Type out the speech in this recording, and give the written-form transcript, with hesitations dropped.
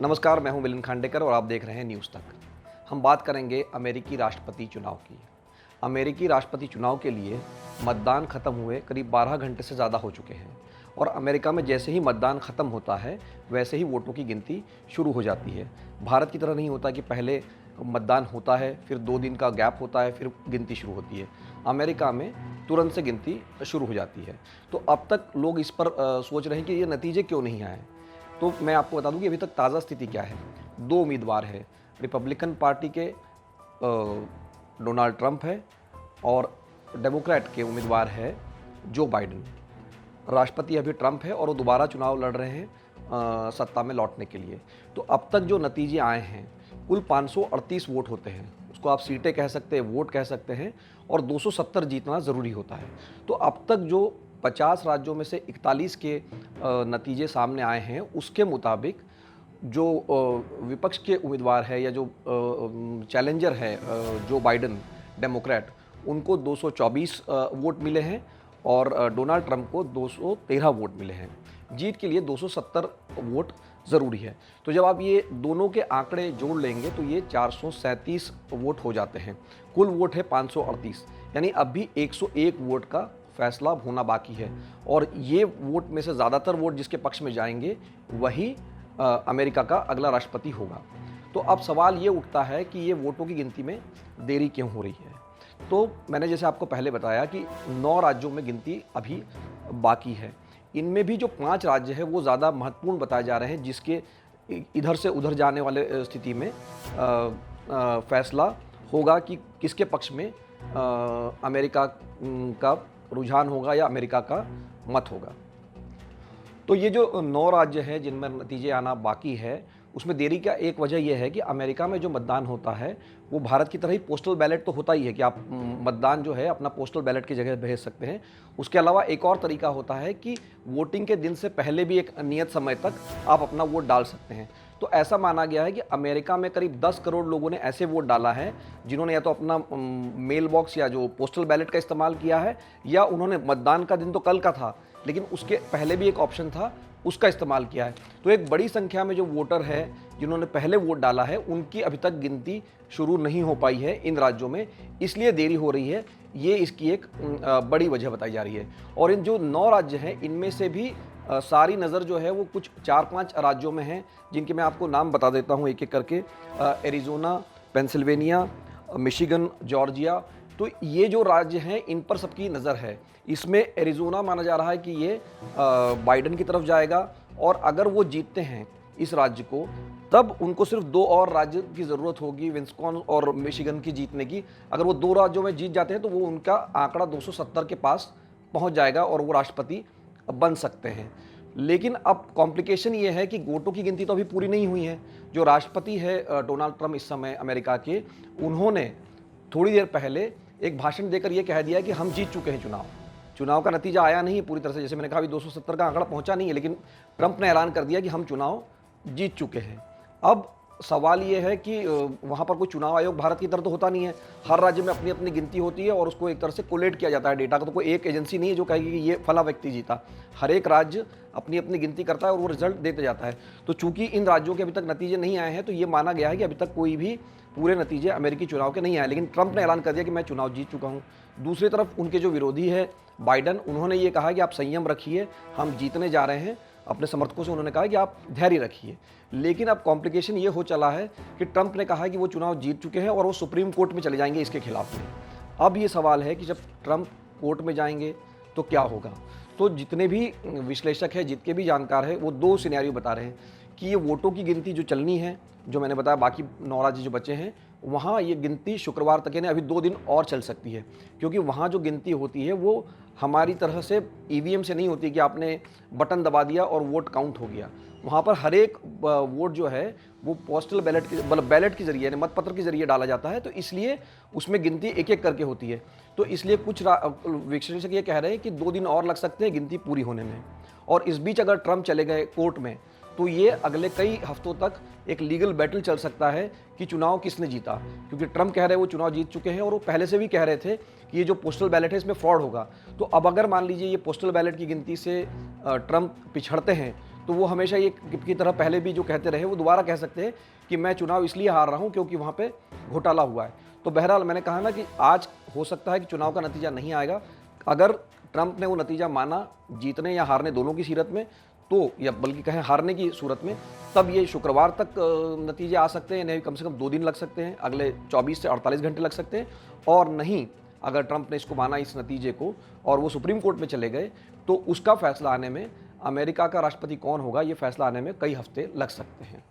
नमस्कार, मैं हूं मिलिंद खांडेकर और आप देख रहे हैं न्यूज़ तक। हम बात करेंगे अमेरिकी राष्ट्रपति चुनाव की। अमेरिकी राष्ट्रपति चुनाव के लिए मतदान खत्म हुए करीब 12 घंटे से ज़्यादा हो चुके हैं और अमेरिका में जैसे ही मतदान खत्म होता है वैसे ही वोटों की गिनती शुरू हो जाती है। भारत की तरह नहीं होता कि पहले मतदान होता है, फिर 2 दिन का गैप होता है, फिर गिनती शुरू होती है। अमेरिका में तुरंत से गिनती शुरू हो जाती है। तो अब तक लोग इस पर सोच रहे हैं कि ये नतीजे क्यों नहीं आए। तो मैं आपको बता दूं कि अभी तक ताज़ा स्थिति क्या है। 2 उम्मीदवार हैं, रिपब्लिकन पार्टी के डोनाल्ड ट्रंप है और डेमोक्रेट के उम्मीदवार है जो बाइडेन। राष्ट्रपति अभी ट्रंप है और वो दोबारा चुनाव लड़ रहे हैं सत्ता में लौटने के लिए। तो अब तक जो नतीजे आए हैं, कुल 538 वोट होते हैं, उसको आप सीटें कह सकते हैं, वोट कह सकते हैं, और 270 जीतना ज़रूरी होता है। तो अब तक जो 50 राज्यों में से 41 के नतीजे सामने आए हैं, उसके मुताबिक जो विपक्ष के उम्मीदवार है या जो चैलेंजर है जो बाइडेन डेमोक्रेट, उनको 224 वोट मिले हैं और डोनाल्ड ट्रंप को 213 वोट मिले हैं। जीत के लिए 270 वोट ज़रूरी है। तो जब आप ये दोनों के आंकड़े जोड़ लेंगे तो ये 437 वोट हो जाते हैं। कुल वोट है 538, यानी अब भी 101 वोट का फैसला होना बाकी है और ये वोट में से ज़्यादातर वोट जिसके पक्ष में जाएंगे वही अमेरिका का अगला राष्ट्रपति होगा। तो अब सवाल ये उठता है कि ये वोटों की गिनती में देरी क्यों हो रही है। तो मैंने जैसे आपको पहले बताया कि 9 राज्यों में गिनती अभी बाकी है। इनमें भी जो 5 राज्य हैं वो ज़्यादा महत्वपूर्ण बताए जा रहे हैं, जिसके इधर से उधर जाने वाले स्थिति में फैसला होगा कि किसके पक्ष में अमेरिका का रुझान होगा या अमेरिका का मत होगा। तो ये जो 9 राज्य हैं जिनमें नतीजे आना बाकी है, उसमें देरी का एक वजह यह है कि अमेरिका में जो मतदान होता है वो भारत की तरह ही पोस्टल बैलेट तो होता ही है कि आप मतदान जो है अपना पोस्टल बैलेट की जगह भेज सकते हैं। उसके अलावा एक और तरीका होता है कि वोटिंग के दिन से पहले भी एक नियत समय तक आप अपना वोट डाल सकते हैं। तो ऐसा माना गया है कि अमेरिका में करीब 10 करोड़ लोगों ने ऐसे वोट डाला है जिन्होंने या तो अपना मेल बॉक्स या जो पोस्टल बैलेट का इस्तेमाल किया है, या उन्होंने मतदान का दिन तो कल का था लेकिन उसके पहले भी एक ऑप्शन था, उसका इस्तेमाल किया है। तो एक बड़ी संख्या में जो वोटर है जिन्होंने पहले वोट डाला है, उनकी अभी तक गिनती शुरू नहीं हो पाई है इन राज्यों में, इसलिए देरी हो रही है। ये इसकी एक बड़ी वजह बताई जा रही है। और इन जो 9 राज्य हैं इनमें से भी सारी नज़र जो है वो कुछ 4-5 राज्यों में है, जिनके मैं आपको नाम बता देता हूँ एक एक करके। Arizona, Pennsylvania, Michigan, Georgia. तो ये जो राज्य हैं इन पर सबकी नज़र है। इसमें एरिज़ोना माना जा रहा है कि ये बाइडेन की तरफ जाएगा और अगर वो जीतते हैं इस राज्य को, तब उनको सिर्फ 2 और राज्य की ज़रूरत होगी, विस्कॉन और मिशिगन की जीतने की। अगर वो 2 राज्यों में जीत जाते हैं तो वो उनका आंकड़ा 270 के पास पहुंच जाएगा और वो राष्ट्रपति बन सकते हैं। लेकिन अब कॉम्प्लिकेशन ये है कि वोटों की गिनती तो अभी पूरी नहीं हुई है। जो राष्ट्रपति है डोनाल्ड ट्रंप इस समय अमेरिका के, उन्होंने थोड़ी देर पहले एक भाषण देकर ये कह दिया कि हम जीत चुके हैं चुनाव का नतीजा आया नहीं पूरी तरह से, जैसे मैंने कहा अभी 270 का आंकड़ा पहुंचा नहीं है, लेकिन ट्रंप ने ऐलान कर दिया कि हम चुनाव जीत चुके हैं। अब सवाल ये है कि वहाँ पर कोई चुनाव आयोग भारत की तरह तो होता नहीं है। हर राज्य में अपनी अपनी गिनती होती है और उसको एक तरह से कोलेट किया जाता है डेटा का। तो कोई एक एजेंसी नहीं है जो कहेगी कि ये फला व्यक्ति जीता। हर एक राज्य अपनी अपनी गिनती करता है और वो रिजल्ट देते जाता है। तो चूंकि इन राज्यों के अभी तक नतीजे नहीं आए हैं तो ये माना गया है कि अभी तक कोई भी पूरे नतीजे अमेरिकी चुनाव के नहीं आए। लेकिन ट्रंप ने ऐलान कर दिया कि मैं चुनाव जीत चुका हूँ। दूसरी तरफ उनके जो विरोधी है बाइडेन, उन्होंने ये कहा कि आप संयम रखिए, हम जीतने जा रहे हैं। अपने समर्थकों से उन्होंने कहा कि आप धैर्य रखिए। लेकिन अब कॉम्प्लिकेशन ये हो चला है कि ट्रंप ने कहा कि वो चुनाव जीत चुके हैं और वो सुप्रीम कोर्ट में चले जाएंगे इसके खिलाफ में। अब ये सवाल है कि जब ट्रंप कोर्ट में जाएंगे तो क्या होगा। तो जितने भी विश्लेषक हैं, जितने भी जानकार हैं, वो 2 सिनेरियो बता रहे हैं कि ये वोटों की गिनती जो चलनी है, जो मैंने बताया बाकी 9 राज्य जो बचे हैं, वहाँ ये गिनती शुक्रवार तक, यानी अभी 2 दिन और चल सकती है। क्योंकि वहाँ जो गिनती होती है वो हमारी तरह से ईवीएम से नहीं होती कि आपने बटन दबा दिया और वोट काउंट हो गया। वहाँ पर हर एक वोट जो है वो पोस्टल बैलेट के मतलब बैलेट के जरिए, यानी मतपत्र के जरिए डाला जाता है। तो इसलिए उसमें गिनती एक एक करके होती है। तो इसलिए कुछ विश्लेषक ये कह रहे हैं कि 2 दिन और लग सकते हैं गिनती पूरी होने में। और इस बीच अगर ट्रंप चले गए कोर्ट में तो ये अगले कई हफ्तों तक एक लीगल बैटल चल सकता है कि चुनाव किसने जीता। क्योंकि ट्रंप कह रहे हैं वो चुनाव जीत चुके हैं और वो पहले से भी कह रहे थे कि ये जो पोस्टल बैलेट है इसमें फ्रॉड होगा। तो अब अगर मान लीजिए ये पोस्टल बैलेट की गिनती से ट्रंप पिछड़ते हैं तो वो हमेशा ये की तरह पहले भी जो कहते रहे वो दोबारा कह सकते हैं कि मैं चुनाव इसलिए हार रहा हूँ क्योंकि वहाँ पे घोटाला हुआ है। तो बहरहाल मैंने कहा ना कि आज हो सकता है कि चुनाव का नतीजा नहीं आएगा। अगर ट्रंप ने वो नतीजा माना जीतने या हारने दोनों की सीरत में, तो या बल्कि कहें हारने की सूरत में, तब ये शुक्रवार तक नतीजे आ सकते हैं, नहीं कम से कम 2 दिन लग सकते हैं, अगले 24 से 48 घंटे लग सकते हैं। और नहीं अगर ट्रंप ने इसको माना इस नतीजे को और वो सुप्रीम कोर्ट में चले गए, तो उसका फैसला आने में, अमेरिका का राष्ट्रपति कौन होगा ये फैसला आने में कई हफ्ते लग सकते हैं।